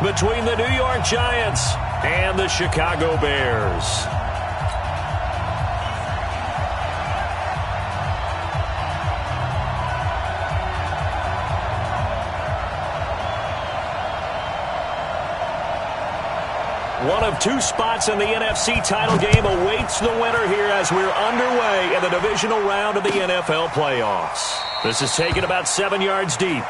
between the New York Giants and the Chicago Bears. One of two spots in the NFC title game awaits the winner here as we're underway in the divisional round of the NFL playoffs. This is taken about 7 yards deep.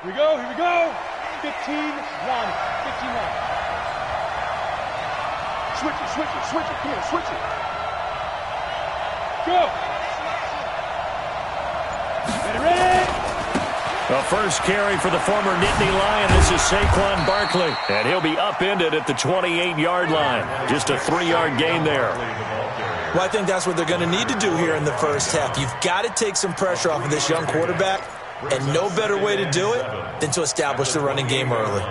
Here we go, here we go. 15-1, 15-1. Switch it, switch it, switch it. Come here, switch it. Go. Ready? The first carry for the former Nittany Lion. This is Saquon Barkley. And he'll be upended at the 28-yard line. Just a 3-yard gain there. Well, I think that's what they're going to need to do here in the first half. You've got to take some pressure off of this young quarterback. And no better way to do it than to establish the running game early.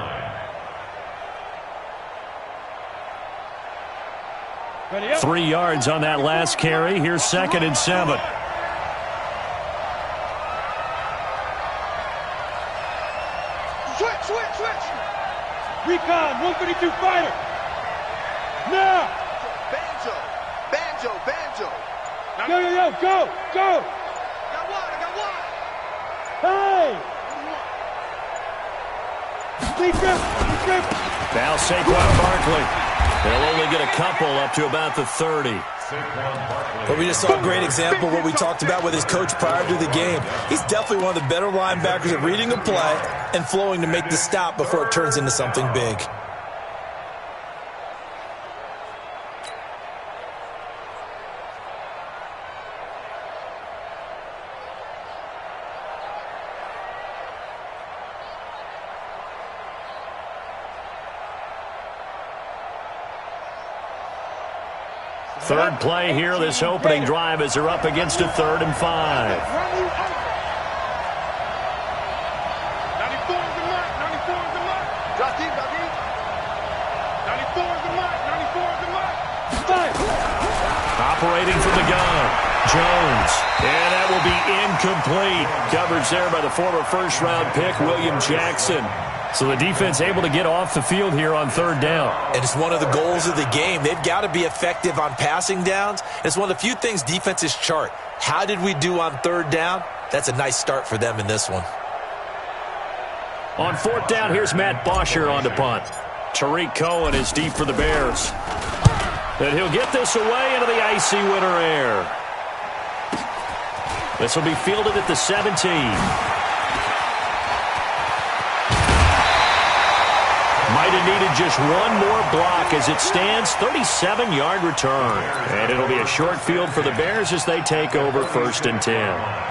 Ready up. 3 yards on that last carry. Here's 2nd and 7. Switch. Recon, 132 fighter. Now. Banjo. Go. I got one. Hey! Deep grip. Now Saquon Barkley. They'll only get a couple up to about the 30. But we just saw a great example of what we talked about with his coach prior to the game. He's definitely one of the better linebackers at reading a play and flowing to make the stop before it turns into something big. Third play here, this opening drive as they're up against a 3rd and 5. 94 is the mark. Drop deep. 94 is the mark. Operating from the gun, Jones. be incomplete. Coverage there by the former first-round pick, William Jackson. So the defense able to get off the field here on third down. And it's one of the goals of the game. They've got to be effective on passing downs. It's one of the few things defenses chart. How did we do on third down? That's a nice start for them in this one. On fourth down, here's Matt Bosher on the punt. Tariq Cohen is deep for the Bears. And he'll get this away into the icy winter air. This will be fielded at the 17. Might have needed just one more block as it stands, 37-yard return. And it'll be a short field for the Bears as they take over 1st and 10.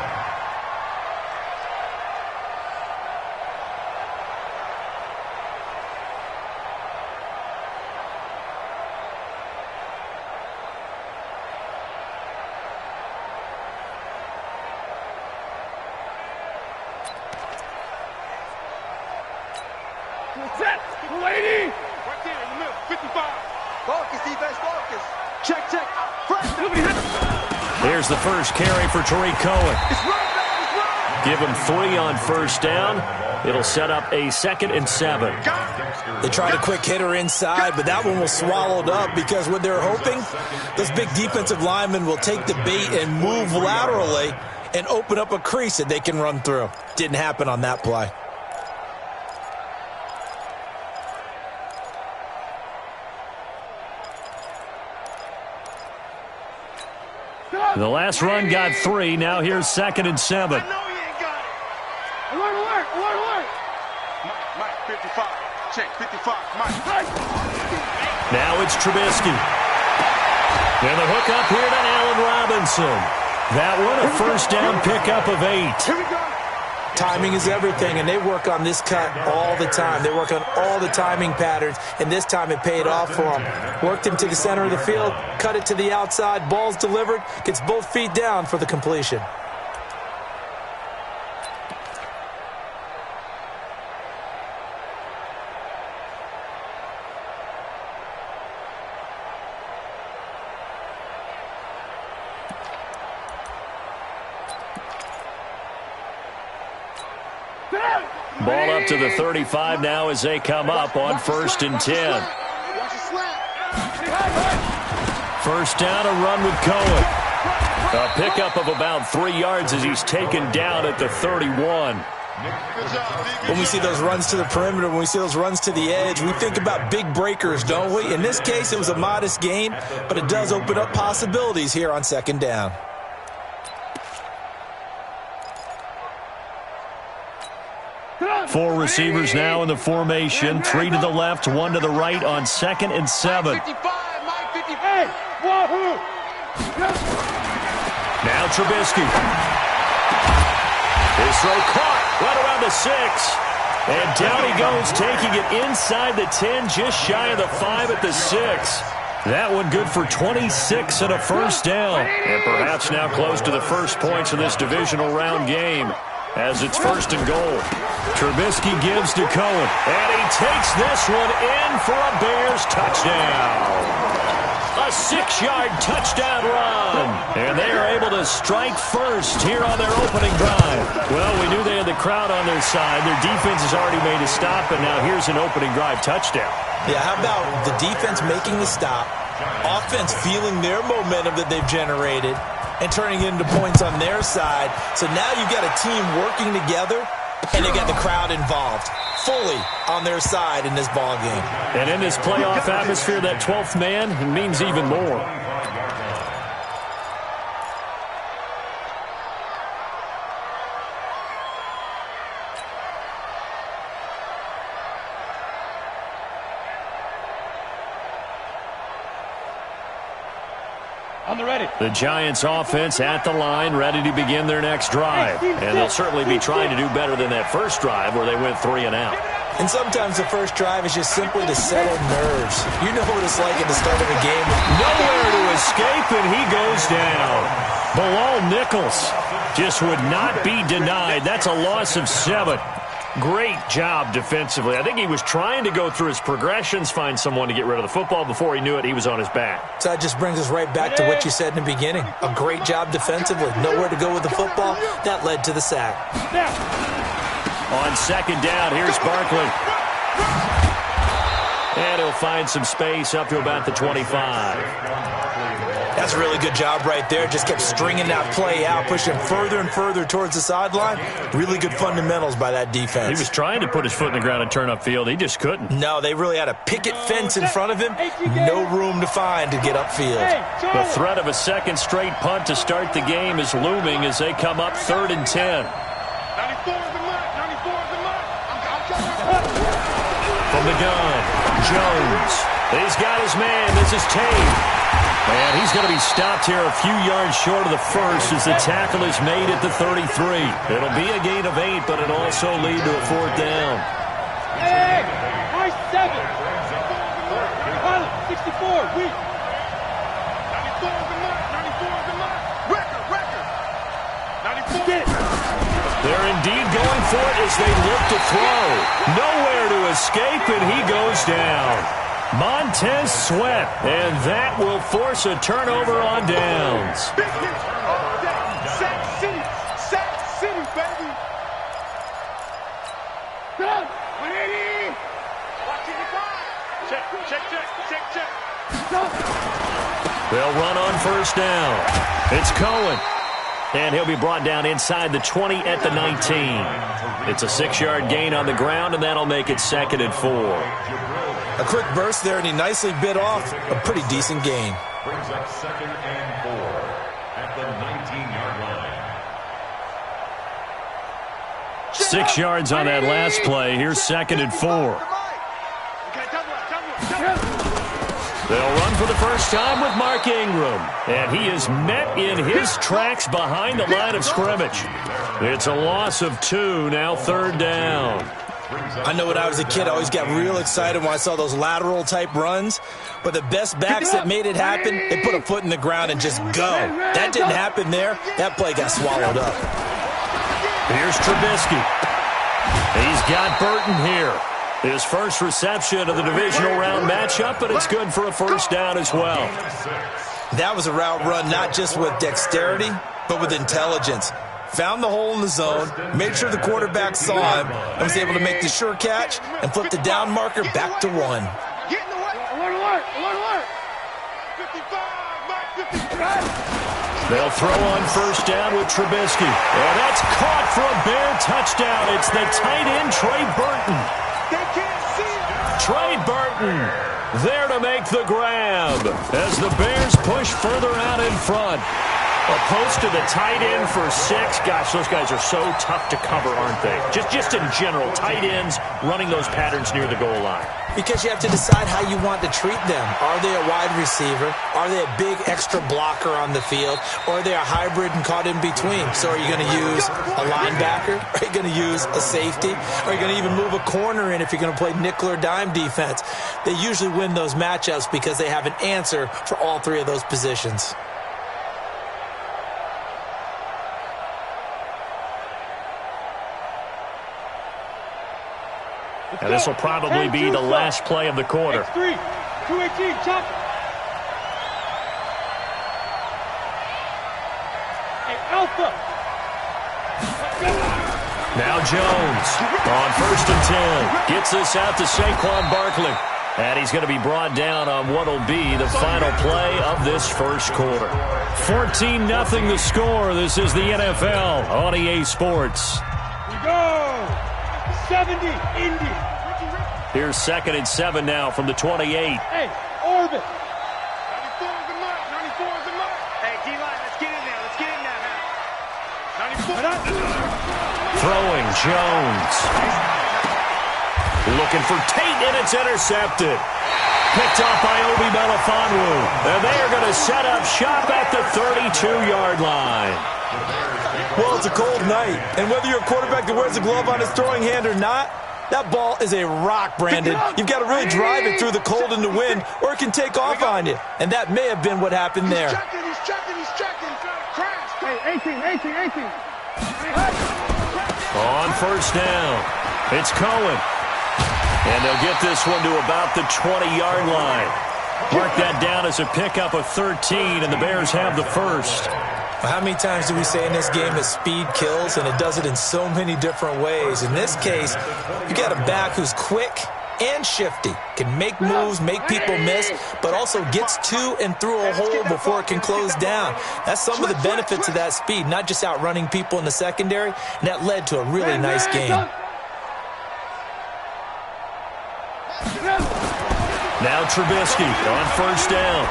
Lady! Right there in the middle, 55. Focus, defense, focus. Check, check. Here's the first carry for Tariq Cohen. It's right. Give him 3 on first down. It'll set up a 2nd and 7. They tried a quick hitter inside, but that one was swallowed up because what they're hoping, those big defensive linemen will take the bait and move laterally and open up a crease that they can run through. Didn't happen on that play. The last run got 3. Now here's 2nd and 7. I know you ain't got it. Alert. Mike, 55. Check, 55. Mike. Now it's Trubisky. And the hook up here to Allen Robinson. That one, a first down pickup of 8. Here we go. Timing is everything, and they work on this cut all the time. They work on all the timing patterns, and this time it paid off for them. Worked him to the center of the field, cut it to the outside, ball's delivered, gets both feet down for the completion. Ball up to the 35 now as they come up on 1st and 10. First down, a run with Cohen. A pickup of about 3 yards as he's taken down at the 31. When we see those runs to the perimeter, when we see those runs to the edge, we think about big breakers, don't we? In this case, it was a modest gain, but it does open up possibilities here on 2nd down. Four receivers now in the formation. 3 to the left, 1 to the right on 2nd and 7. Now Trubisky. His throw caught right around the 6. And down he goes, taking it inside the 10, just shy of the 5 at the 6. That one good for 26 and a first down. And perhaps now close to the first points of this divisional round game as it's 1st and goal. Trubisky gives to Cohen, and he takes this one in for a Bears touchdown. A 6-yard touchdown run. And they are able to strike first here on their opening drive. Well, we knew they had the crowd on their side. Their defense has already made a stop, and now here's an opening drive touchdown. Yeah, how about the defense making the stop, offense feeling their momentum that they've generated, and turning it into points on their side. So now you've got a team working together, and they got the crowd involved fully on their side in this ball game. And in this playoff atmosphere, that 12th man means even more. The Giants offense at the line, ready to begin their next drive. And they'll certainly be trying to do better than that first drive where they went 3 and out. And sometimes the first drive is just simply to settle nerves. You know what it's like at the start of a game. Nowhere to escape, and he goes down. Bilal Nichols just would not be denied. That's a loss of 7. Great job defensively. I think he was trying to go through his progressions, find someone to get rid of the football. Before he knew it, he was on his back. So that just brings us right back to what you said in the beginning. A great job defensively. Nowhere to go with the football. That led to the sack. On second down, here's Barkley. And he'll find some space up to about the 25. That's a really good job right there. Just kept stringing that play out, pushing further and further towards the sideline. Really good fundamentals by that defense. He was trying to put his foot in the ground and turn upfield. He just couldn't. No, they really had a picket fence in front of him. No room to find to get upfield. The threat of a second straight punt to start the game is looming as they come up 3rd and 10. From the gun, Jones. He's got his man. This is Tate. And he's going to be stopped here a few yards short of the first as the tackle is made at the 33. It'll be a gain of 8, but it'll also lead to a 4th down. Hey, nice 7. 64, weak. 94 is the mark. 94 is the mark. Record. 94. Get it. They're indeed going for it as they look to throw. Nowhere to escape, and he goes down. Montez Sweat, and that will force a turnover on downs. Big hit. Sack City, baby. Good. 180. Watch it. Check. They'll run on first down. It's Cohen. And he'll be brought down inside the 20 at the 19. It's a 6-yard gain on the ground, and that'll make it 2nd and 4. A quick burst there, and he nicely bit off a pretty decent gain. Brings up 2nd and 4 at the 19-yard line. 6 yards on that last play. Here's 2nd and 4. They'll run for the first time with Mark Ingram. And he is met in his tracks behind the line of scrimmage. It's a loss of 2, now 3rd down. I know when I was a kid, I always got real excited when I saw those lateral-type runs. But the best backs that made it happen, they put a foot in the ground and just go. That didn't happen there. That play got swallowed up. Here's Trubisky. He's got Burton here. His first reception of the divisional round matchup, but it's good for a first down as well. That was a route run not just with dexterity, but with intelligence. Found the hole in the zone, made sure the quarterback saw him, and was able to make the sure catch and flip the down marker back to 1. They'll throw on first down with Trubisky. And that's caught for a Bear touchdown. It's the tight end, Trey Burton. Trey Burton there to make the grab as the Bears push further out in front. A post to the tight end for 6. Gosh, those guys are so tough to cover, aren't they? Just in general, tight ends running those patterns near the goal line. Because you have to decide how you want to treat them. Are they a wide receiver? Are they a big extra blocker on the field? Or are they a hybrid and caught in between? So are you going to use a linebacker? Are you going to use a safety? Are you going to even move a corner in if you're going to play nickel or dime defense? They usually win those matchups because they have an answer for all 3 of those positions. And this will probably be the last play of the quarter. X3, 218, chop. Hey, Alpha. Now Jones on first and 10. Gets this out to Saquon Barkley. And he's going to be brought down on what will be the final play of this first quarter. 14-0 the score. This is the NFL on EA Sports. We go. 70, Indy. Here's 2nd and 7 now from the 28. Hey, Orbit. 94 is the mark. 94 is the mark. Hey, D-line, let's get in there. Let's get in there. 94. Throwing Jones. Looking for Tate, and it's intercepted. Picked off by Obi Melifonwu. And they are going to set up shop at the 32-yard line. Well, it's a cold night, and whether you're a quarterback that wears a glove on his throwing hand or not, that ball is a rock, Brandon. You've got to really drive it through the cold and the wind, or it can take off on you. And that may have been what happened there. He's checking. Crash. Hey, 18. On first down. It's Cohen. And they'll get this one to about the 20-yard line. Mark that down as a pickup of 13, and the Bears have the first. How many times do we say in this game that speed kills, and it does it in so many different ways? In this case, you got a back who's quick and shifty, can make moves, make people miss, but also gets to and through a hole before it can close down. That's some of the benefits of that speed, not just outrunning people in the secondary, and that led to a really nice game. Now Trubisky on first down.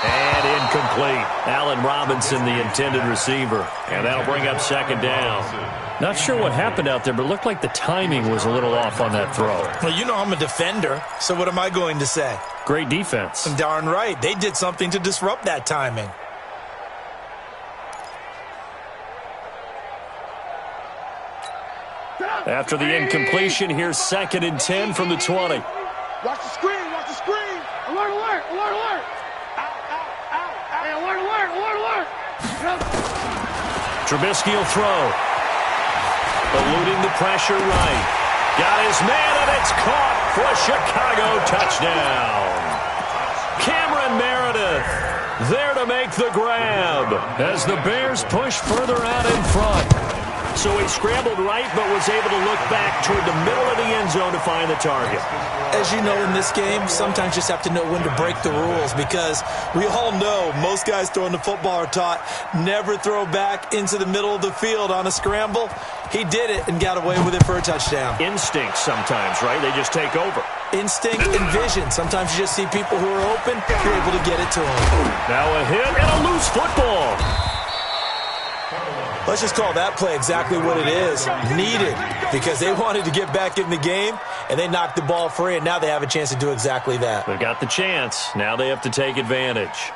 And incomplete. Allen Robinson, the intended receiver. And that'll bring up second down. Not sure what happened out there, but it looked like the timing was a little off on that throw. Well, you know I'm a defender, so what am I going to say? Great defense. Darn right. They did something to disrupt that timing. After the incompletion, here's 2nd and 10 from the 20. Watch the screen, watch the screen. Alert, alert, alert, alert. Hey, alert, alert, alert, alert. Trubisky will throw. Eluding the pressure right. Got his man, and it's caught for a Chicago touchdown. Cameron Meredith there to make the grab as the Bears push further out in front. So he scrambled right, but was able to look back toward the middle of the end zone to find the target. As you know in this game, sometimes you just have to know when to break the rules, because we all know most guys throwing the football are taught never throw back into the middle of the field on a scramble. He did it and got away with it for a touchdown. Instinct sometimes, right? They just take over. Instinct and vision. Sometimes you just see people who are open, you're able to get it to them. Now a hit and a loose football. Let's just call that play exactly what it is. Needed, because they wanted to get back in the game, and they knocked the ball free, and now they have a chance to do exactly that. They've got the chance. Now they have to take advantage.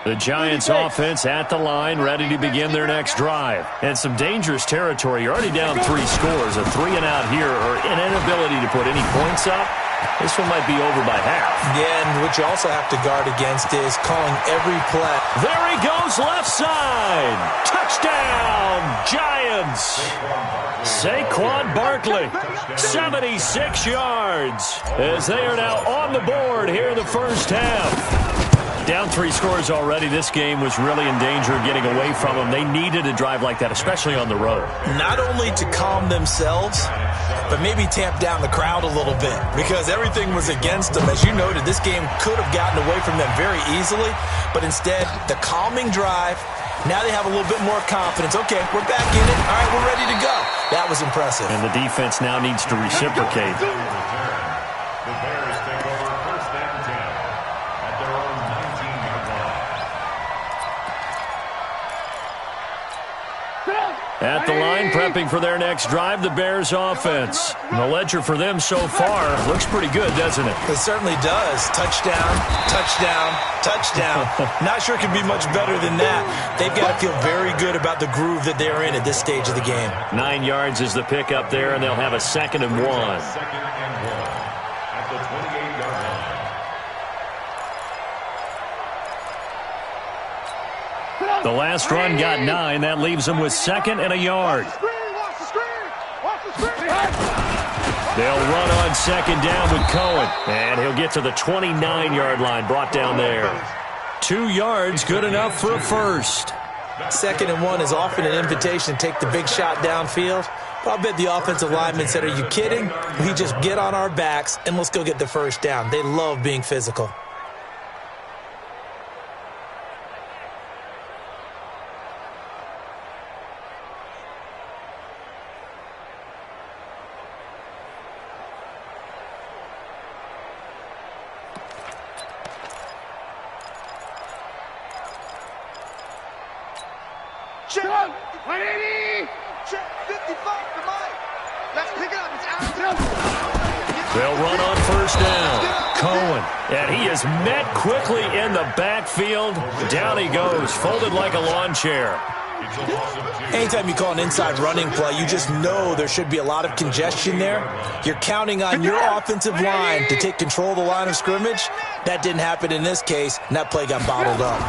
The Giants offense at the line, ready to begin their next drive. And some dangerous territory. You're already down 3 scores. A 3-and-out here, or an inability to put any points up. This one might be over by half. Yeah, and what you also have to guard against is calling every play. There he goes, left side. Touchdown, Giants. Saquon Barkley, 76 yards, as they are now on the board here in the first half. Down 3 scores already. This game was really in danger of getting away from them. They needed a drive like that, especially on the road. Not only to calm themselves, but maybe tamp down the crowd a little bit, because everything was against them. As you noted, this game could have gotten away from them very easily, but instead, the calming drive, now they have a little bit more confidence. Okay, we're back in it. All right, we're ready to go. That was impressive. And the defense now needs to reciprocate. The Bears take over 1st and 10 at their own 19-yard line. At the line, prepping for their next drive, the Bears offense. And the ledger for them so far looks pretty good, doesn't it? It certainly does. Touchdown, touchdown, touchdown. Not sure it can be much better than that. They've got to feel very good about the groove that they're in at this stage of the game. 9 yards is the pickup there, and they'll have a 2nd and 1. 2nd and 1 at the 28-yard line. The last run got 9. That leaves them with 2nd and a yard. Watch the screen, watch the screen. They'll run on 2nd down with Cohen. And he'll get to the 29-yard line, brought down there. 2 yards, good enough for a first. 2nd and 1 is often an invitation to take the big shot downfield. But I bet the offensive lineman said, are you kidding? We just get on our backs and let's go get the first down. They love being physical. Check 180. Check 55 to Mike. Let's pick it up. It's out. They'll run on 1st down. Cohen. And he is met quickly in the backfield. Down he goes, folded like a lawn chair. Anytime you call an inside running play, you just know there should be a lot of congestion there. You're counting on your offensive line to take control of the line of scrimmage. That didn't happen in this case, and that play got bottled up.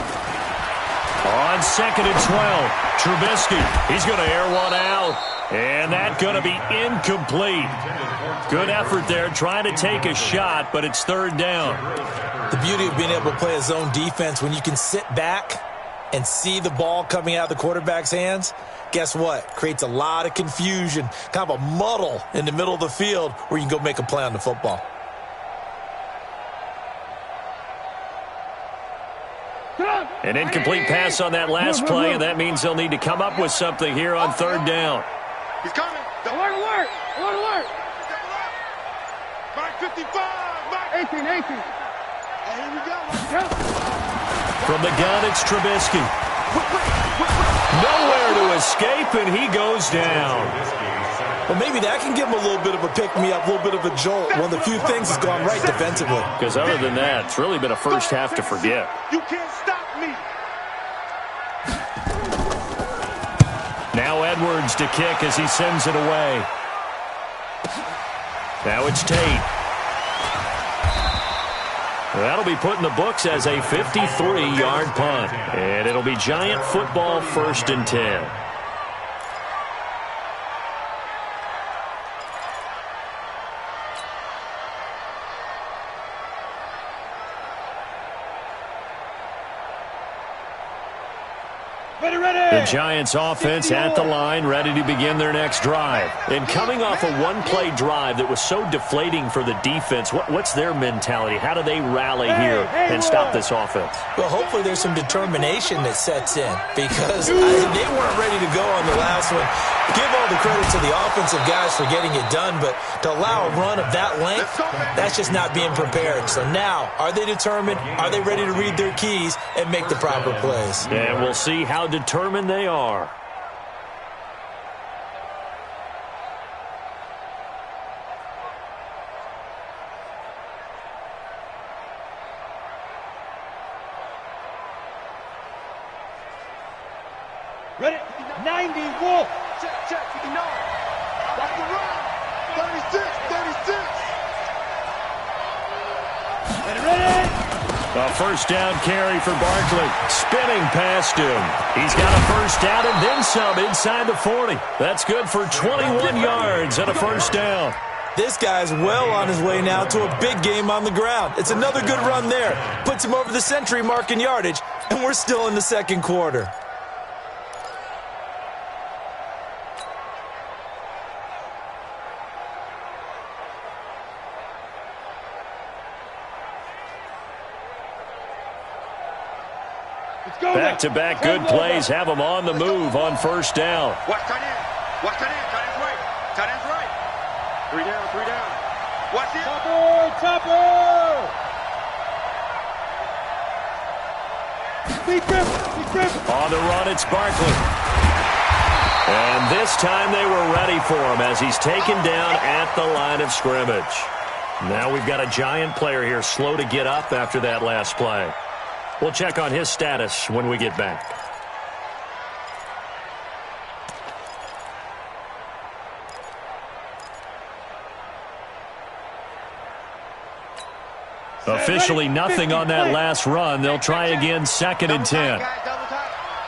On 2nd and 12, Trubisky, he's going to air one out. And that's going to be incomplete. Good effort there trying to take a shot, but it's 3rd down. The beauty of being able to play a zone defense, when you can sit back and see the ball coming out of the quarterback's hands, guess what? Creates a lot of confusion, kind of a muddle in the middle of the field where you can go make a play on the football. An incomplete pass on that last play, and that means they'll need to come up with something here on 3rd down. He's coming. Alert, alert. Alert, alert. Mark 55. Mark 18, 18. Hey, here we go. From the gun, it's Trubisky. Nowhere to escape, and he goes down. Well, maybe that can give him a little bit of a pick-me-up, a little bit of a jolt. One of the few things that's gone right defensively. Because other than that, it's really been a first half to forget. You can't stop me. Now Edwards to kick as he sends it away. Now it's Tate. That'll be put in the books as a 53-yard punt. And it'll be Giant football, 1st and 10. The Giants offense at the line, ready to begin their next drive. And coming off a one-play drive that was so deflating for the defense, what's their mentality? How do they rally here and stop this offense? Well, hopefully there's some determination that sets in, because they weren't ready to go on the last one. Give all the credit to the offensive guys for getting it done, but to allow a run of that length, that's just not being prepared. So now, are they determined? Are they ready to read their keys and make the proper plays? And we'll see how determined they are. Ready? 90, Wolf. Check, check. You know. Watch the run. 36, 36. Ready? A first down carry for Barkley. Spinning past him. He's got a first down and then some inside the 40. That's good for 21 yards and a first down. This guy's well on his way now to a big game on the ground. It's another good run there. Puts him over the century mark in yardage, and we're still in the 2nd quarter. Back-to-back good plays have them on the move on first down. Watch tight end. Watch tight end. Tight end's right. Tight end's right. 3 down, 3 down. Watch it. Topper, Topper. On the run, it's Barkley. And this time they were ready for him as he's taken down at the line of scrimmage. Now we've got a Giant player here slow to get up after that last play. We'll check on his status when we get back. Officially nothing on that last run. They'll try again 2nd and 10.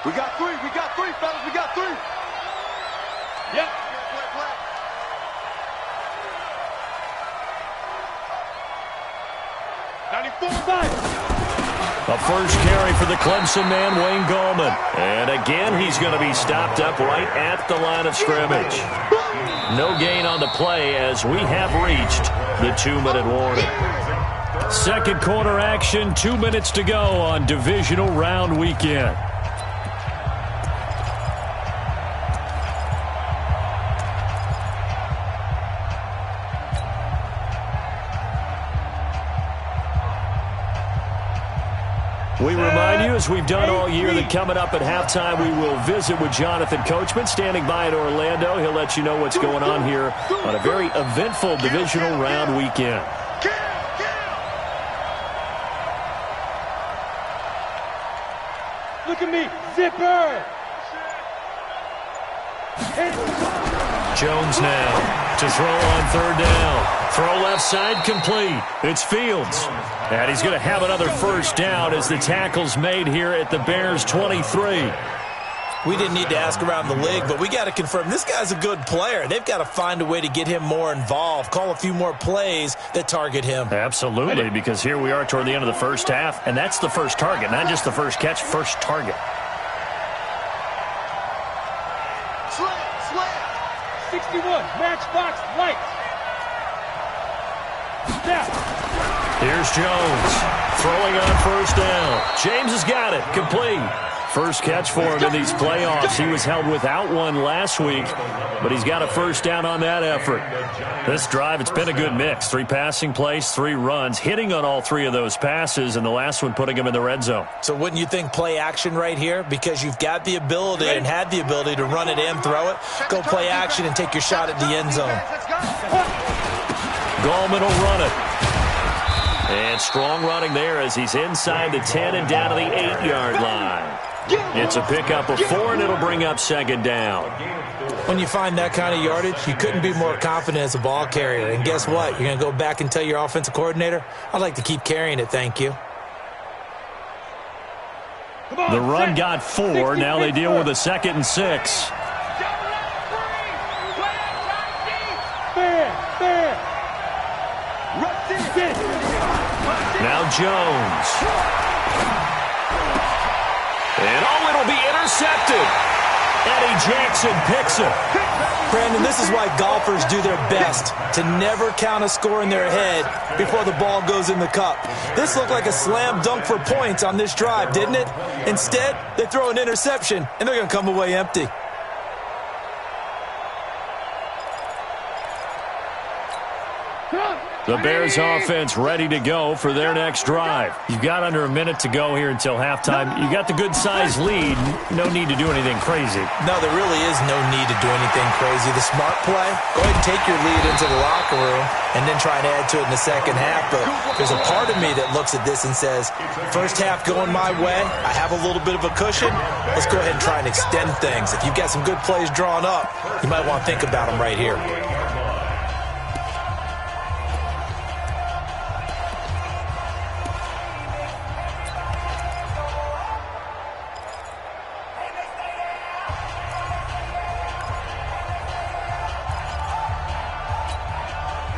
We got 3. We got 3, fellas. We got 3. Yep. 94. A first carry for the Clemson man, Wayne Gallman. And again, he's going to be stopped up right at the line of scrimmage. No gain on the play as we have reached the 2-minute warning. 2nd quarter action, 2 minutes to go on divisional round weekend. We remind you, as we've done all year, that coming up at halftime, we will visit with Jonathan Coachman, standing by in Orlando. He'll let you know what's going on here on a very eventful divisional round weekend. Look at me, zipper. Jones now to throw on 3rd down. Throw left side complete. It's Fields. And he's going to have another first down as the tackle's made here at the Bears' 23. We didn't need to ask around the league, but we got to confirm this guy's a good player. They've got to find a way to get him more involved, call a few more plays that target him. Absolutely, because here we are toward the end of the first half, and that's the first target, not just the first catch, first target. Slant. 61, matchbox, lights. Snap. Here's Jones, throwing on first down. James has got it, complete. First catch for him in these playoffs. He was held without one last week, but he's got a first down on that effort. This drive, it's been a good mix. 3 passing plays, 3 runs, hitting on all 3 of those passes, and the last one putting him in the red zone. So wouldn't you think play action right here? Because you've got the ability and had the ability to run it and throw it. Go play action and take your shot at the end zone. Gallman will run it. And strong running there as he's inside the 10 and down to the 8-yard line. It's a pickup of 4, and it'll bring up second down. When you find that kind of yardage, you couldn't be more confident as a ball carrier. And guess what? You're going to go back and tell your offensive coordinator, I'd like to keep carrying it, thank you. The run got 4. Now they deal with a 2nd and 6. Now Jones. And it'll be intercepted. Eddie Jackson picks it. Brandon, this is why golfers do their best to never count a score in their head before the ball goes in the cup. This looked like a slam dunk for points on this drive, didn't it? Instead, they throw an interception, and they're going to come away empty. The Bears offense ready to go for their next drive. You've got under a minute to go here until halftime. You got the good-sized lead. No need to do anything crazy. No, there really is no need to do anything crazy. The smart play, go ahead and take your lead into the locker room and then try and add to it in the second half. But there's a part of me that looks at this and says, first half going my way, I have a little bit of a cushion. Let's go ahead and try and extend things. If you've got some good plays drawn up, you might want to think about them right here.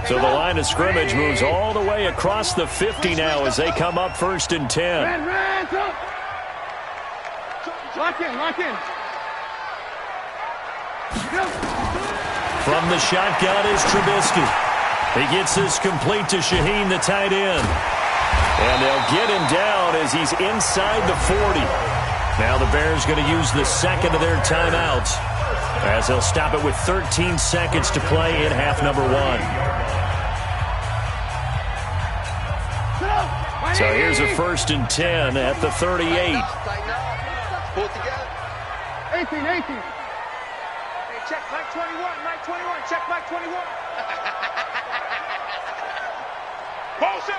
So the line of scrimmage moves all the way across the 50 now as they come up 1st and 10. Lock in. From the shotgun is Trubisky. He gets this complete to Shaheen, the tight end. And they'll get him down as he's inside the 40. Now the Bears going to use the second of their timeouts as they'll stop it with 13 seconds to play in half number 1. So here's a 1st and 10 at the 38. Pull it together. 18. Hey, check Mike 21. Check Mike 21. Motion!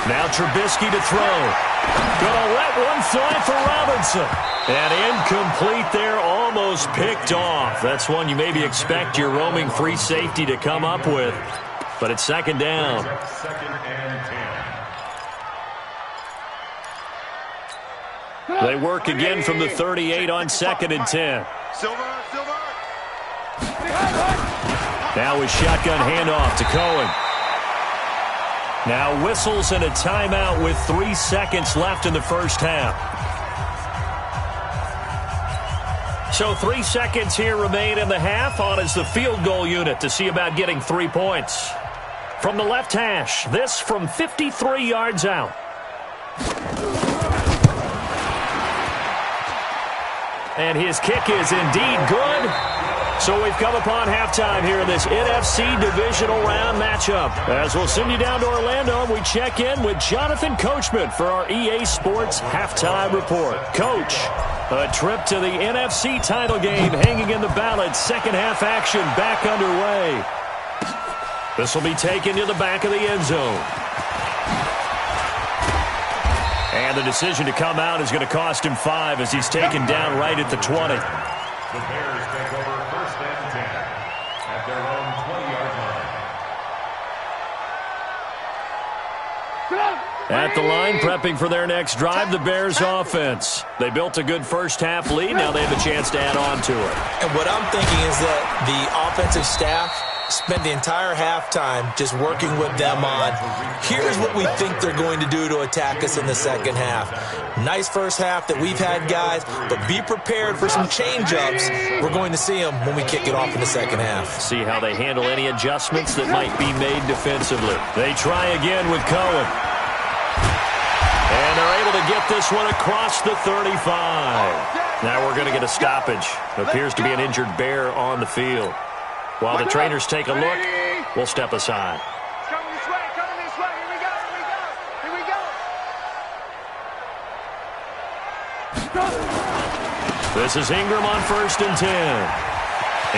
Now Trubisky to throw. Gonna let one fly for Robinson. And incomplete there, almost picked off. That's one you maybe expect your roaming free safety to come up with. But it's second down. They work again from the 38 on 2nd and 10. Silver. Now with shotgun handoff to Cohen. Now whistles and a timeout with 3 seconds left in the first half. So 3 seconds here remain in the half. On is the field goal unit to see about getting 3 points. From the left hash, this from 53 yards out. And his kick is indeed good. So we've come upon halftime here in this NFC divisional round matchup. As we'll send you down to Orlando, we check in with Jonathan Coachman for our EA Sports Halftime Report. Coach, a trip to the NFC title game hanging in the balance. Second half action back underway. This will be taken to the back of the end zone. And the decision to come out is going to cost him 5 as he's taken down right at the 20. The Bears take over 1st and 10 at their own 20-yard At the line, prepping for their next drive, the Bears offense. They built a good first-half lead. Now they have a chance to add on to it. And what I'm thinking is that the offensive staff spent the entire halftime just working with them on, here's what we think they're going to do to attack us in the second half. Nice first half that we've had, guys, but be prepared for some change-ups. We're going to see them when we kick it off in the second half. See how they handle any adjustments that might be made defensively. They try again with Cohen. And they're able to get this one across the 35. Now we're going to get a stoppage. Appears to be an injured Bear on the field. While the trainers take a look, we'll step aside. Coming this way, coming this way. Here we go, here we go, here we go. This is Ingram on 1st and 10.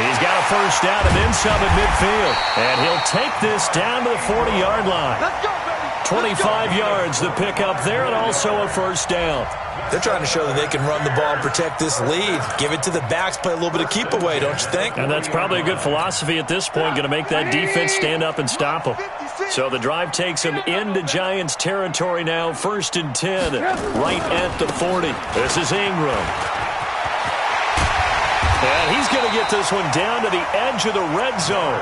He's got a first down and then some at midfield. And he'll take this down to the 40-yard line. Let's go, baby. 25 yards to pick up there and also a first down. They're trying to show that they can run the ball and protect this lead. Give it to the backs, play a little bit of keep away, don't you think? And that's probably a good philosophy at this point, going to make that defense stand up and stop them. So the drive takes them into Giants territory now, 1st and 10, right at the 40. This is Ingram. And he's going to get this one down to the edge of the red zone.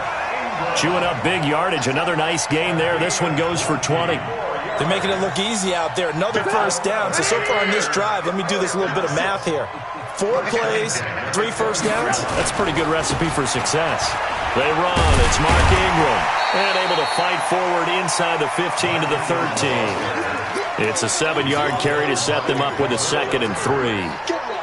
Chewing up big yardage. Another nice gain there. This one goes for 20. They're making it look easy out there. Another first down. So far on this drive, let me do this little bit of math here. 4 plays, 3 first downs. That's a pretty good recipe for success. They run. It's Mark Ingram. And able to fight forward inside the 15 to the 13. It's a 7-yard carry to set them up with a 2nd and 3.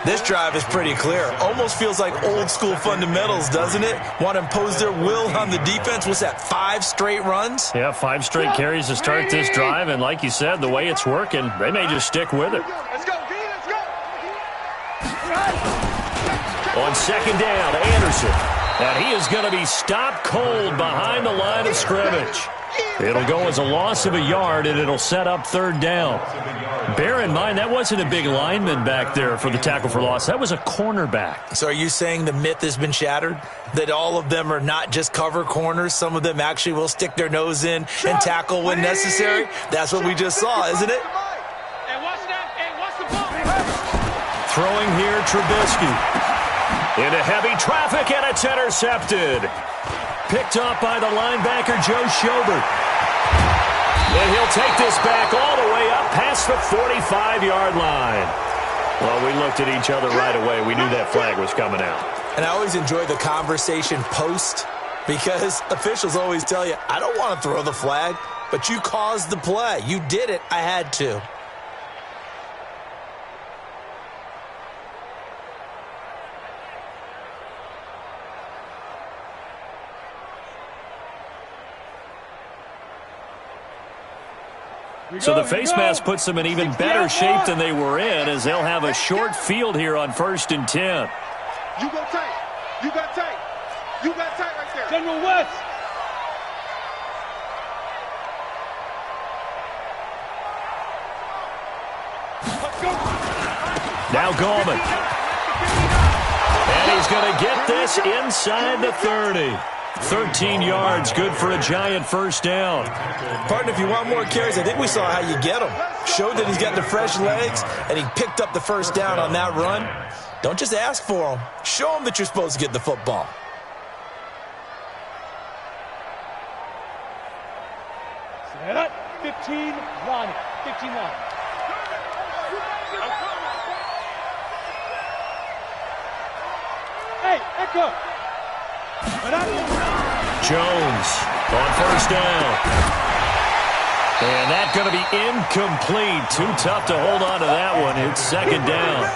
This drive is pretty clear. Almost feels like old-school fundamentals, doesn't it? Want to impose their will on the defense. Was that 5 straight runs? Yeah, 5 straight carries to start this drive. And like you said, the way it's working, they may just stick with it. Let's go, B, let's go. On 2nd down, Anderson. And he is going to be stopped cold behind the line of scrimmage. It'll go as a loss of a yard, and it'll set up 3rd down. Bear in mind, that wasn't a big lineman back there for the tackle for loss. That was a cornerback. So are you saying the myth has been shattered? That all of them are not just cover corners? Some of them actually will stick their nose in and tackle when necessary? That's what we just saw, isn't it? Hey, watch that. Hey, watch the ball. Throwing here, Trubisky. Into heavy traffic, and it's intercepted. Picked up by the linebacker, Joe Schobert. And he'll take this back all the way up past the 45-yard line. Well, we looked at each other right away. We knew that flag was coming out. And I always enjoy the conversation post because officials always tell you, I don't want to throw the flag, but you caused the play. You did it. I had to. So the face mask puts them in even better shape than they were in, as they'll have a short field here on 1st and 10. You go tight. You got tight. You got tight right there. General West. Now Gallman. And he's going to get this inside the 30. 13 yards, good for a Giant first down. Partner, if you want more carries, I think we saw how you get them. Showed that he's got the fresh legs, and he picked up the first down on that run. Don't just ask for them. Show them that you're supposed to get the football. Set up. 15 line. 15 line. Hey, Echo. Jones on first down. And that's going to be incomplete. Too tough to hold on to that one. It's 2nd down.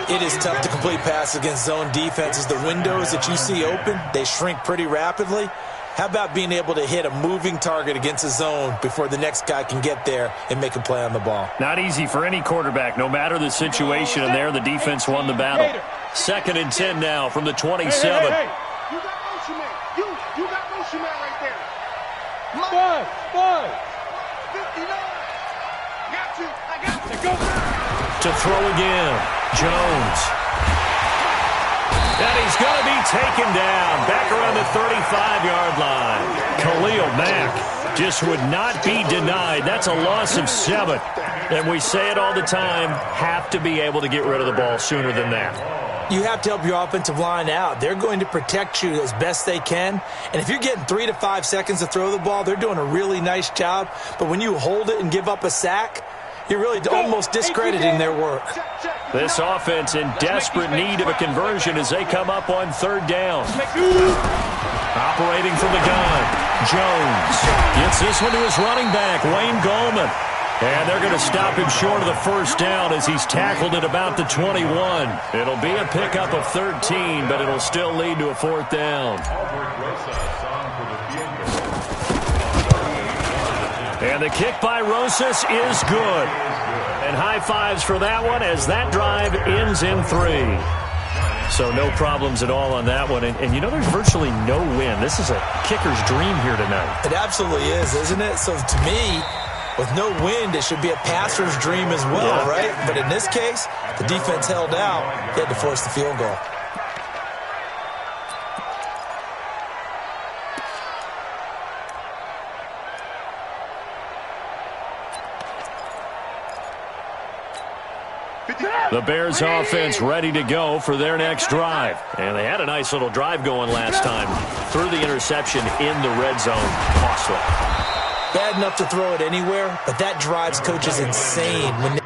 It is tough to complete pass against zone defenses. The windows that you see open, they shrink pretty rapidly. How about being able to hit a moving target against a zone before the next guy can get there and make a play on the ball? Not easy for any quarterback, no matter the situation. And there, the defense won the battle. 2nd and 10 now from the 27. Hey. You got motion man. You got motion man right there. Five. 59. Got you. I got you. Go. To throw again. Jones. And he's going to be taken down. Back around the 35-yard line. Khalil Mack. just would not be denied. That's a loss of 7. And we say it all the time, have to be able to get rid of the ball sooner than that. You have to help your offensive line out. They're going to protect you as best they can. And if you're getting 3 to 5 seconds to throw the ball, they're doing a really nice job. But when you hold it and give up a sack, you're really almost discrediting their work. This offense in desperate need of a conversion as they come up on 3rd down. Operating from the gun, Jones gets this one to his running back, Wayne Gallman. And they're going to stop him short of the 1st down as he's tackled at about the 21. It'll be a pickup of 13, but it'll still lead to a 4th down. And the kick by Rosas is good. And high fives for that one as that drive ends in 3. So no problems at all on that one. And you know, there's virtually no wind. This is a kicker's dream here tonight. It absolutely is, isn't it? So to me, with no wind, it should be a passer's dream as well, right? But in this case, the defense held out. They had to force the field goal. The Bears offense ready to go for their next drive. And they had a nice little drive going last time. Threw the interception in the red zone. Costly. Bad enough to throw it anywhere, but that drives coaches insane when they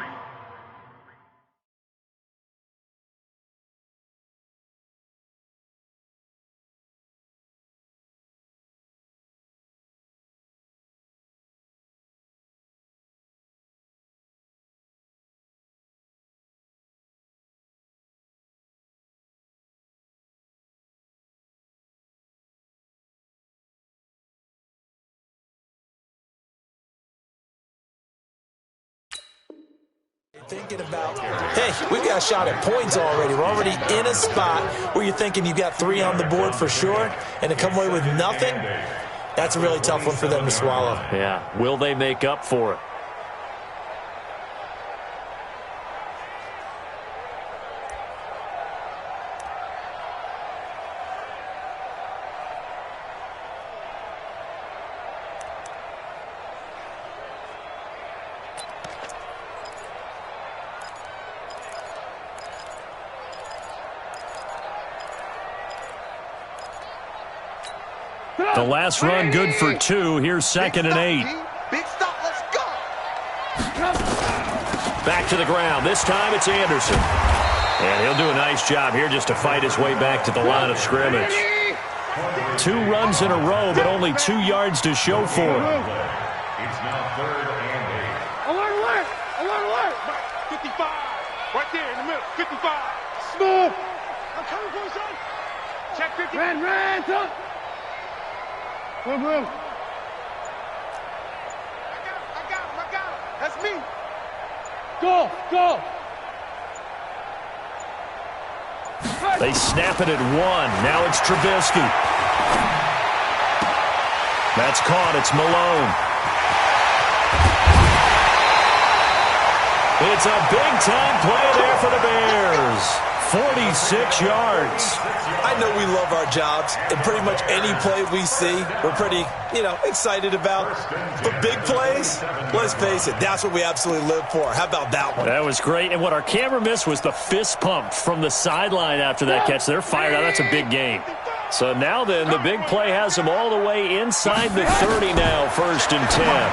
thinking about, hey, we've got a shot at points already. We're already in a spot where you're thinking you've got 3 on the board for sure, and to come away with nothing, that's a really tough one for them to swallow. Yeah, will they make up for it? The last run good for 2. Here's 2nd and 8. Big stop, let's go. Back to the ground. This time it's Anderson. And he'll do a nice job here just to fight his way back to the line of scrimmage. 2 runs in a row, but only 2 yards to show for him. It's now 3rd and 8. Alert, alert, alert, alert. 55, right there in the middle, 55. Smooth. I'm coming for you, son. Check 50. Ran, son. Boom, boom. I got him. That's me. Go. They snap it at 1. Now it's Trubisky. That's caught. It's Malone. It's a big-time play there for the Bears. 46 yards. I know we love our jobs, and pretty much any play we see, we're pretty, excited about. But big plays, let's face it, that's what we absolutely live for. How about that one? That was great. And what our camera missed was the fist pump from the sideline after that catch. They're fired out. That's a big game. So now then, the big play has them all the way inside the 30 now, 1st and 10.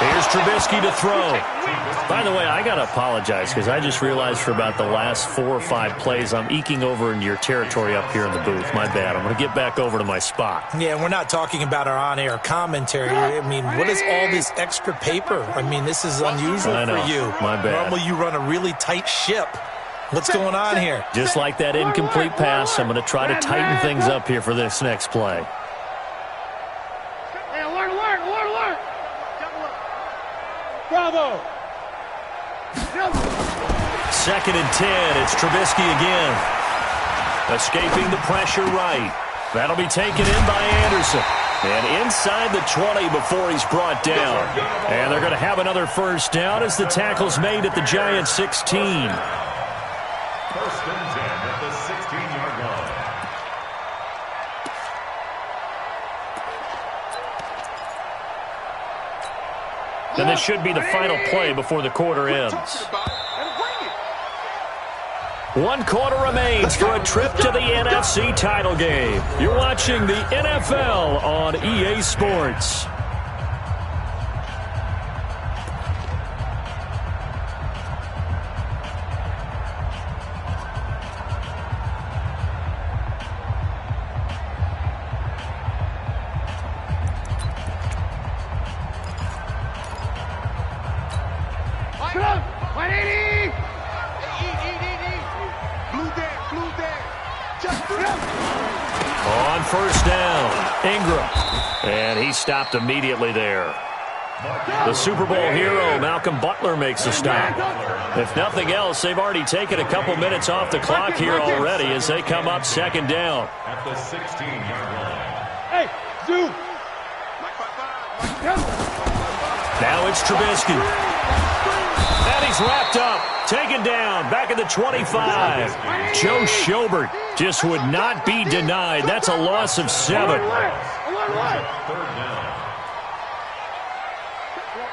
Here's Trubisky to throw. By the way, I got to apologize because I just realized for about the last 4 or 5 plays, I'm eking over into your territory up here in the booth. My bad. I'm going to get back over to my spot. Yeah, we're not talking about our on-air commentary. I mean, what is all this extra paper? I mean, this is unusual for you. My bad. Normally you run a really tight ship. What's going on here? Just like that incomplete pass, I'm going to try to tighten things up here for this next play. Hey, alert. Bravo. 2nd and 10. It's Trubisky again. Escaping the pressure right. That'll be taken in by Anderson. And inside the 20 before he's brought down. And they're going to have another 1st down as the tackle's made at the Giants' 16. 1st and 10 at the 16-yard line. And this should be the final play before the quarter ends. 1 quarter remains for a trip to the NFC title game. You're watching the NFL on EA Sports. On first down, Ingram. And he stopped immediately there. The Super Bowl hero, Malcolm Butler, makes the stop. If nothing else, they've already taken a couple minutes off the clock here already as they come up second down. At the 16-yard line. Hey, zoom. Now it's Trubisky. And he's wrapped up. Taken down. Back at the 25. Joe Schobert just would not be denied. That's a loss of 7. Third down.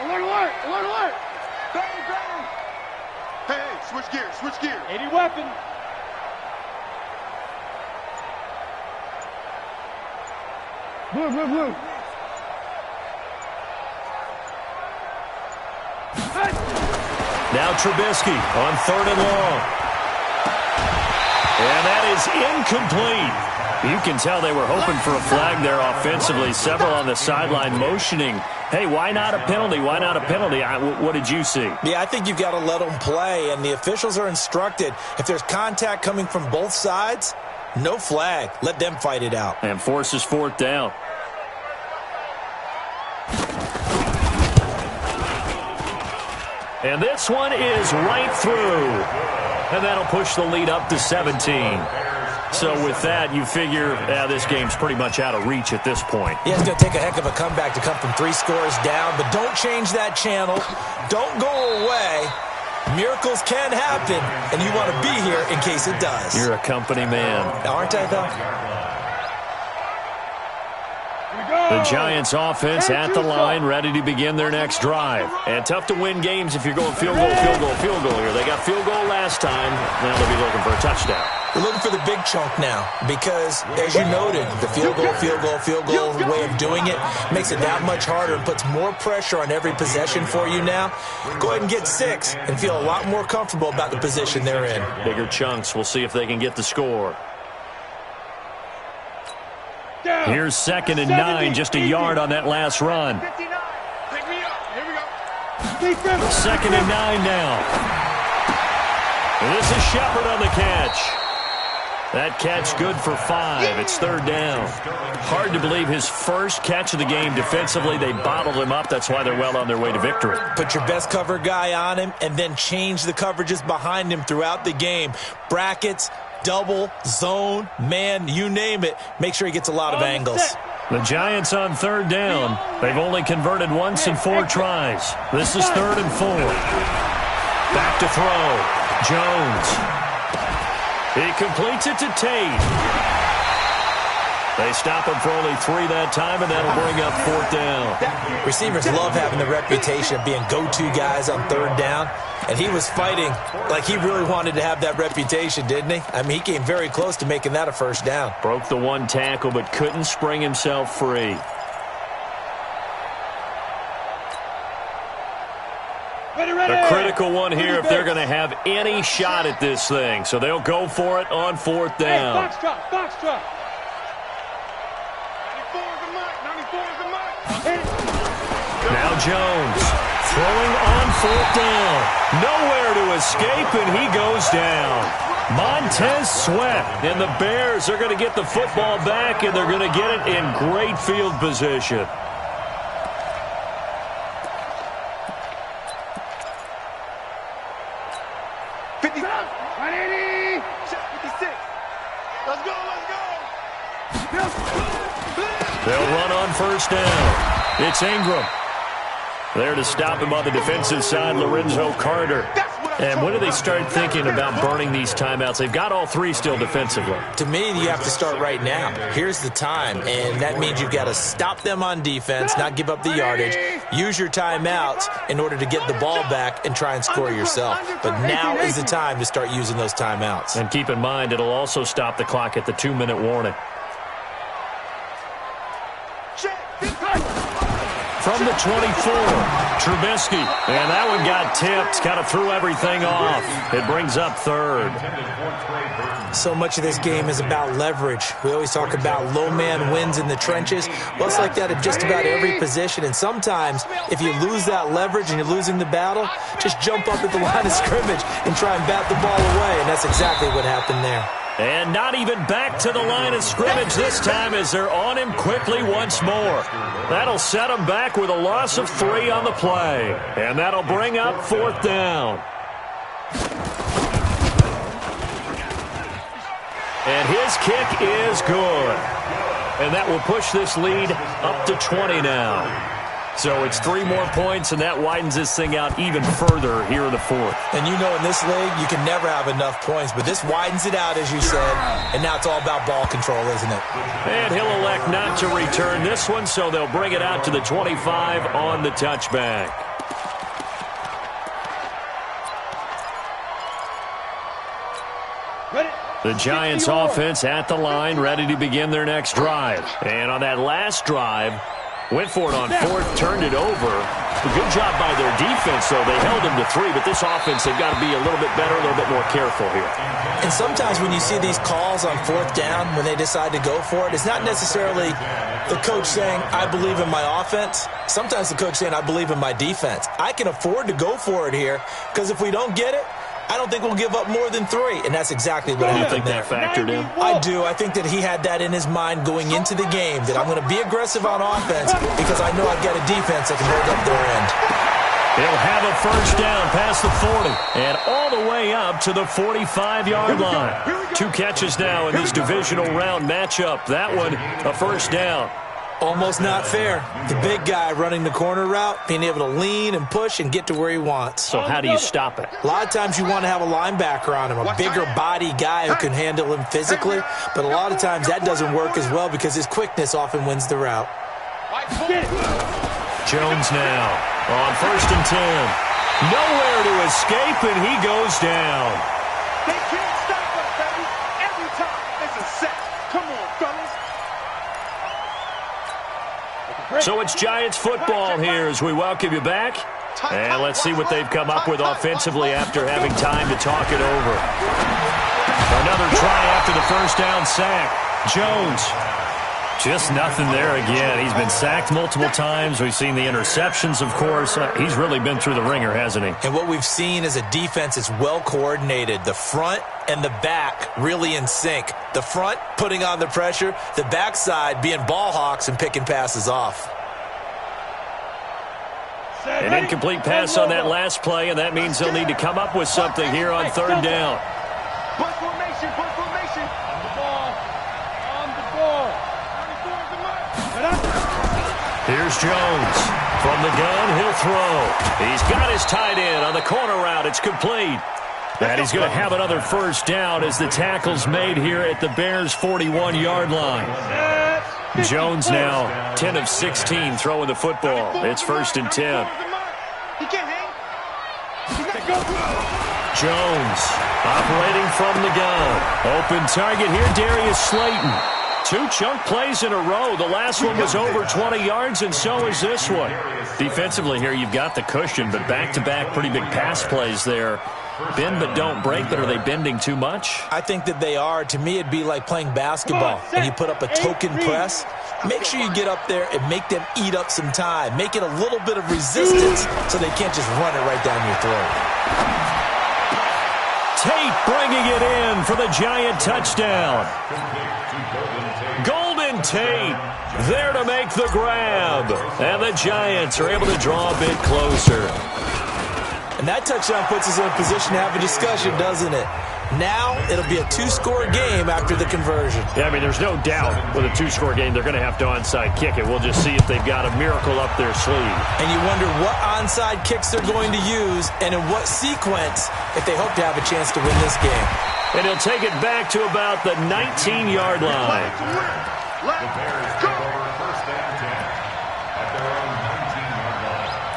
Alert. Hey, switch gears. 80 weapon. Blue. Now Trubisky on 3rd and long. And that is incomplete. You can tell they were hoping for a flag there offensively. Several on the sideline motioning, hey, why not a penalty? Why not a penalty? What did you see? Yeah, I think you've got to let them play, and the officials are instructed. If there's contact coming from both sides, no flag. Let them fight it out. And forces 4th down. And this one is right through. And that'll push the lead up to 17. So with that, you figure this game's pretty much out of reach at this point. Yeah, it's going to take a heck of a comeback to come from 3 scores down, but don't change that channel. Don't go away. Miracles can happen, and you want to be here in case it does. You're a company man. Aren't I, though? The Giants offense at the line, ready to begin their next drive. And tough to win games if you're going field goal here. They got field goal last time. Now they'll be looking for a touchdown. They're looking for the big chunk now because, as you noted, the field goal way of doing it makes it that much harder and puts more pressure on every possession for you now. Go ahead and get 6 and feel a lot more comfortable about the position they're in. Bigger chunks. We'll see if they can get the score. Here's 2nd and 9, just a yard on that last run. 2nd and 9 now. And this is Shepard on the catch. That catch good for 5. It's 3rd down. Hard to believe his first catch of the game defensively. They bottled him up. That's why they're well on their way to victory. Put your best cover guy on him and then change the coverages behind him throughout the game. Brackets, double, zone, man, you name it. Make sure he gets a lot of angles. The Giants on 3rd down. They've only converted once in 4 tries. This is 3rd and 4. Back to throw. Jones. He completes it to Tate. They stop him for only 3 that time, and that'll bring up 4th down. Receivers love having the reputation of being go-to guys on 3rd down, and he was fighting like he really wanted to have that reputation, didn't he? I mean, he came very close to making that a 1st down. Broke the 1 tackle, but couldn't spring himself free. A critical one here if they're going to have any shot at this thing. So they'll go for it on 4th down. Box truck. 94 is the mark. 94 is the mark. Now Jones throwing on 4th down. Nowhere to escape, and he goes down. Montez Sweat, and the Bears are going to get the football back, and they're going to get it in great field position. They'll run on 1st down. It's Ingram. There to stop him on the defensive side, Lorenzo Carter. And when do they start thinking about burning these timeouts? They've got all three still defensively. To me, you have to start right now. Here's the time, and that means you've got to stop them on defense, not give up the yardage, use your timeouts in order to get the ball back and try and score yourself. But now is the time to start using those timeouts. And keep in mind, it'll also stop the clock at the 2-minute warning. From the 24, Trubisky. And that one got tipped, kind of threw everything off. It brings up third. So much of this game is about leverage. We always talk about low man wins in the trenches. Well, it's like that at just about every position. And sometimes, if you lose that leverage and you're losing the battle, just jump up at the line of scrimmage and try and bat the ball away. And that's exactly what happened there. And not even back to the line of scrimmage this time as they're on him quickly once more. That'll set him back with a loss of 3 on the play. And that'll bring up 4th down. And his kick is good. And that will push this lead up to 20 now. So it's 3 more points, and that widens this thing out even further here in the 4th. And you know in this league, you can never have enough points, but this widens it out, as you said, and now it's all about ball control, isn't it? And he'll elect not to return this one, so they'll bring it out to the 25 on the touchback. The Giants offense at the line, ready to begin their next drive. And on that last drive, went for it on 4th, turned it over. A good job by their defense, though. They held them to 3, but this offense, they've got to be a little bit better, a little bit more careful here. And sometimes when you see these calls on 4th down, when they decide to go for it, it's not necessarily the coach saying, I believe in my offense. Sometimes the coach saying, I believe in my defense. I can afford to go for it here, because if we don't get it, I don't think we'll give up more than 3, and that's exactly what happened. You think that factored in? I do. I think that he had that in his mind going into the game, that I'm going to be aggressive on offense because I know I've got a defense that can hold up their end. They'll have a first down past the 40 and all the way up to the 45-yard line. 2 catches now in this divisional round matchup. That one, a first down. Almost not fair. The big guy running the corner route, being able to lean and push and get to where he wants. So how do you stop it? A lot of times you want to have a linebacker on him, a bigger body guy who can handle him physically, but a lot of times that doesn't work as well because his quickness often wins the route. Jones now on 1st and 10. Nowhere to escape, and he goes down. They can't stop us, baby. Every time it's a sack. Come on, fellas. So it's Giants football here as we welcome you back. And let's see what they've come up with offensively after having time to talk it over. Another try after the first down sack. Jones. Just nothing there again. He's been sacked multiple times. We've seen the interceptions, of course. He's really been through the ringer, hasn't he? And what we've seen is a defense that's well coordinated. The front and the back really in sync. The front putting on the pressure, the backside being ball hawks and picking passes off. An incomplete pass on that last play, and that means they'll need to come up with something here on 3rd down. Bunt formation, bunt formation. On the ball. On the ball. Here's Jones. From the gun, he'll throw. He's got his tight end on the corner route. It's complete. And he's going to have another first down as the tackle's made here at the Bears' 41-yard line. Jones now 10 of 16 throwing the football. It's 1st and 10. He can't hang. Jones operating from the gun. Open target here, Darius Slayton. 2 chunk plays in a row. The last one was over 20 yards, and so is this one. Defensively here, you've got the cushion, but back-to-back pretty big pass plays there. Bend but don't break, but are they bending too much? I think that they are. To me, it'd be like playing basketball, and you put up a token press. Make sure you get up there and make them eat up some time. Make it a little bit of resistance so they can't just run it right down your throat. Tate bringing it in for the Giant touchdown. Golden Tate there to make the grab. And the Giants are able to draw a bit closer. And that touchdown puts us in a position to have a discussion, doesn't it? Now it'll be a two-score game after the conversion. Yeah, I mean, there's no doubt with a two-score game they're going to have to onside kick it. We'll just see if they've got a miracle up their sleeve. And you wonder what onside kicks they're going to use and in what sequence if they hope to have a chance to win this game. And he'll take it back to about the 19-yard line. The Bears take over first and 10 at their own 19-yard line.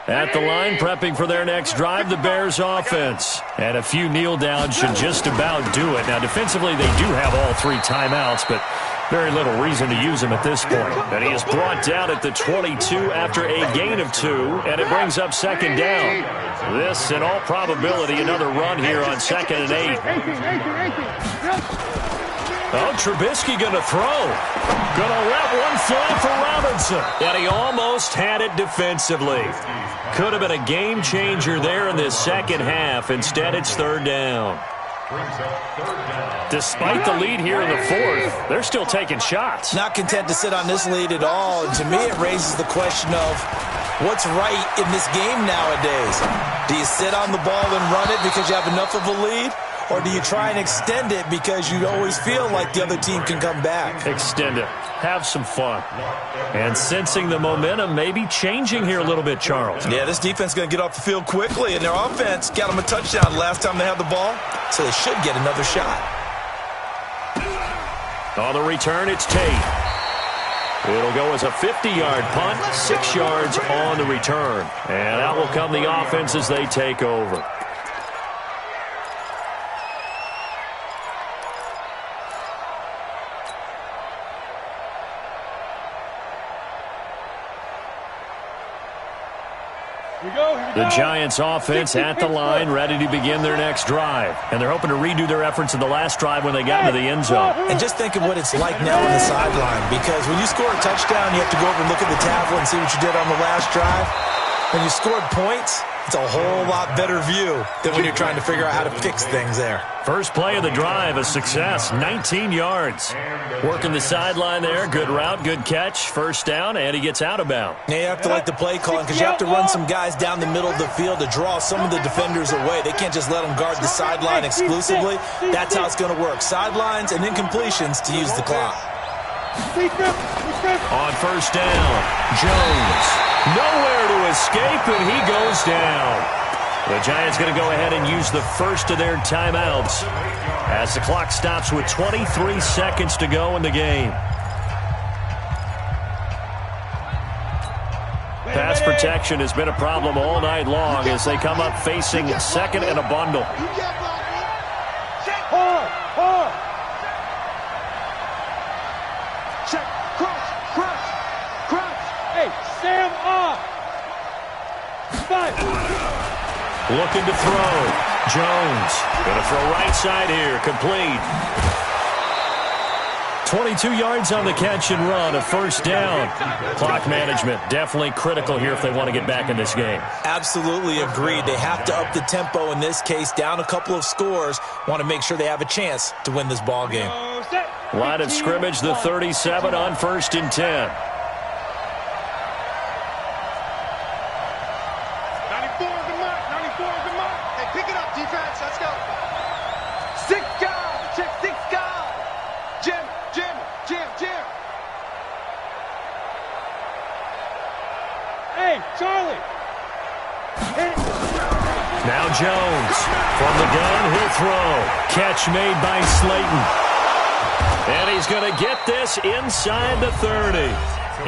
At the line, prepping for their next drive, the Bears offense. And a few kneel downs should just about do it. Now, defensively, they do have all 3 timeouts, but very little reason to use them at this point. And he is brought down at the 22 after a gain of 2, and it brings up second down. This, in all probability, another run here on 2nd and 8. Oh, Trubisky going to throw. Going to let one fly for Robinson. And he almost had it defensively. Could have been a game changer there in this second half. Instead, it's third down. Despite the lead here in the fourth, they're still taking shots. Not content to sit on this lead at all. And to me, it raises the question of what's right in this game nowadays. Do you sit on the ball and run it because you have enough of a lead? Or do you try and extend it because you always feel like the other team can come back? Extend it. Have some fun. And sensing the momentum maybe changing here a little bit, Charles. Yeah, this defense is going to get off the field quickly, and their offense got them a touchdown last time they had the ball, so they should get another shot. On the return, it's Tate. It'll go as a 50-yard punt, 6 yards on the return. And out will come the offense as they take over. The Giants offense at the line, ready to begin their next drive. And they're hoping to redo their efforts in the last drive when they got into the end zone. And just think of what it's like now on the sideline, because when you score a touchdown, you have to go over and look at the tablet and see what you did on the last drive. When you scored points, it's a whole lot better view than when you're trying to figure out how to fix things there. First play of the drive, a success, 19 yards. Working the sideline there, good route, good catch, first down, and he gets out of bounds. Yeah, you have to like the play calling because you have to run some guys down the middle of the field to draw some of the defenders away. They can't just let them guard the sideline exclusively. That's how it's going to work. Sidelines and incompletions to use the clock. On first down, Jones. Nowhere to escape, and he goes down. The Giants going to go ahead and use the first of their timeouts as the clock stops with 23 seconds to go in the game. Pass protection has been a problem all night long as they come up facing second and a bundle. Check, crunch. Hey, Sam off. Looking to throw. Jones going to throw right side here. Complete. 22 yards on the catch and run, a first down. Clock management definitely critical here if they want to get back in this game. Absolutely agreed. They have to up the tempo in this case, down a couple of scores. Want to make sure they have a chance to win this ball game. Line of scrimmage, the 37 on first and 10. 94 is the mark. 94 is the mark. Hey, pick it up, defense. Let's go. 6 guys. Check 6 guys. Jim. Hey, Charlie. Now Jones. From the gun, he'll throw. Catch made by Slayton. And he's going to get this inside the 30.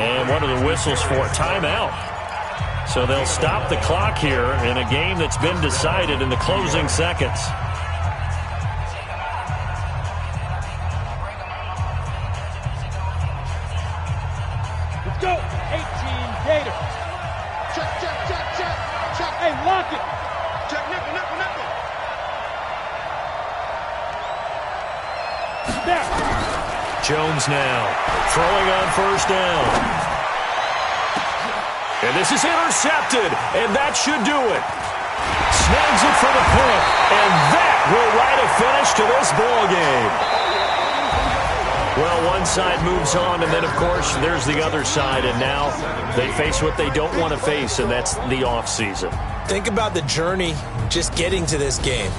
And what are the whistles for? Timeout. So they'll stop the clock here in a game that's been decided in the closing seconds. Let's go. 18 Gator. Check. Hey, lock it. Check nickel. There. Jones now throwing on first down. And this is intercepted, and that should do it. Snags it for the pick, and that will write a finish to this ball game. Well, one side moves on, and then, of course, there's the other side, and now they face what they don't want to face, and that's the offseason. Think about the journey just getting to this game.